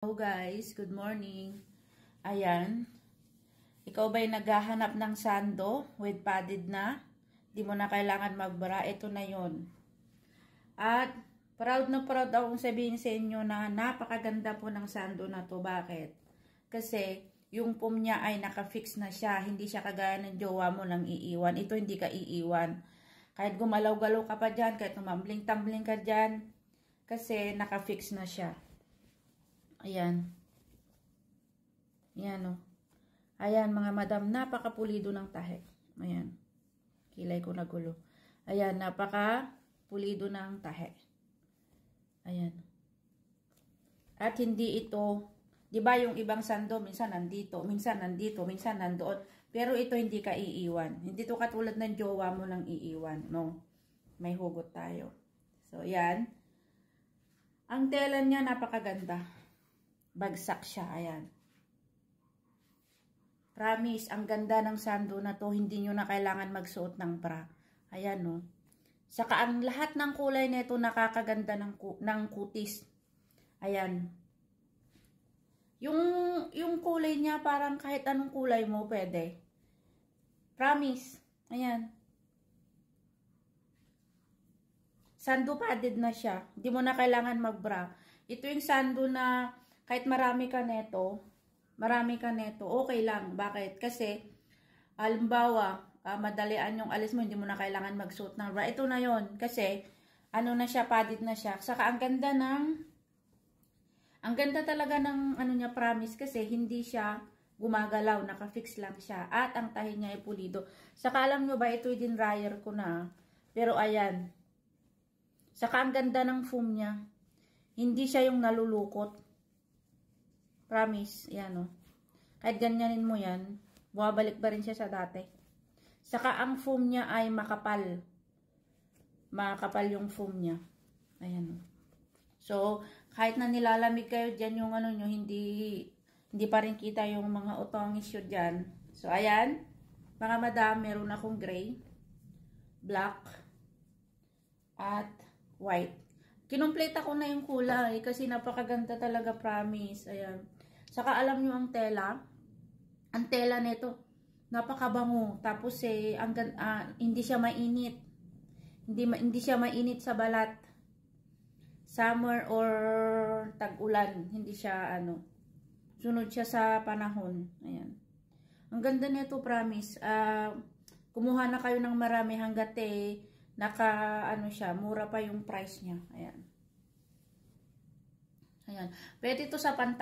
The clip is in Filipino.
Hello guys, good morning. Ayan, ikaw ba'y naghahanap ng sando with padded na? Di mo na kailangan magbara, ito na yon. At proud na proud akong sabihin sa inyo na napakaganda po ng sando na to. Bakit? Kasi yung pum niya ay nakafix na siya, hindi siya kagaya ng jowa mo lang iiwan. Ito hindi ka iiwan. Kahit gumalaw-galaw ka pa dyan, kahit tumambling-tumbling ka dyan, kasi nakafix na siya. Ayan. Ayan o. Ayan mga madam, napakapulido ng tahe. Ayan. Kilay ko nagulo. Ayan, napakapulido ng tahe. Ayan. At hindi ito, di ba yung ibang sando, minsan nandito, minsan nandito, minsan nandoon. Pero ito hindi ka iiwan. Hindi to katulad ng jowa mo lang iiwan. No? May hugot tayo. So, ayan. Ang tela niya napakaganda. Bagsak siya, ayan. Promise, ang ganda ng sando na to, hindi nyo na kailangan magsuot ng bra. Ayan, no. Saka ang lahat ng kulay nito nakakaganda ng kutis. Ayan. Yung kulay niya, parang kahit anong kulay mo, pwede. Promise. Ayan. Sando padded na siya. Hindi mo na kailangan magbra. Ito yung sando na kahit marami ka neto, okay lang. Bakit? Kasi, halimbawa, madalian yung alis mo, hindi mo na kailangan magsuot ng bra. Ito na yon. Kasi, ano na siya, padded na siya. Saka, ang ganda talaga ng, ano niya, promise, kasi hindi siya gumagalaw, nakafix lang siya. At, ang tahi niya ay pulido. Saka, alam nyo ba, ito din dryer ko na. Pero, ayan. Saka, ang ganda ng foam niya. Hindi siya yung nalulukot. Promise, yan o. Kahit ganyanin mo yan, bumabalik pa rin siya sa dati. Saka ang foam niya ay makapal. Makapal yung foam niya. Ayan o. So, kahit na nilalamig kayo dyan yung ano nyo, hindi pa rin kita yung mga utongis yun dyan. So, ayan. Mga madam, meron akong gray, black, at white. Kinumplete ko na yung kulay kasi napakaganda talaga, promise. Ayan. Saka alam nyo ang tela nito, napakabango. Tapos hindi siya mainit. Hindi siya mainit sa balat. Summer or tag-ulan, hindi siya sunod siya sa panahon. Ayan. Ang ganda nito, promise. Kumuha na kayo ng marami hanggat siya, mura pa yung price niya. Ayan. Ayan. Pwede ito sa pantalon.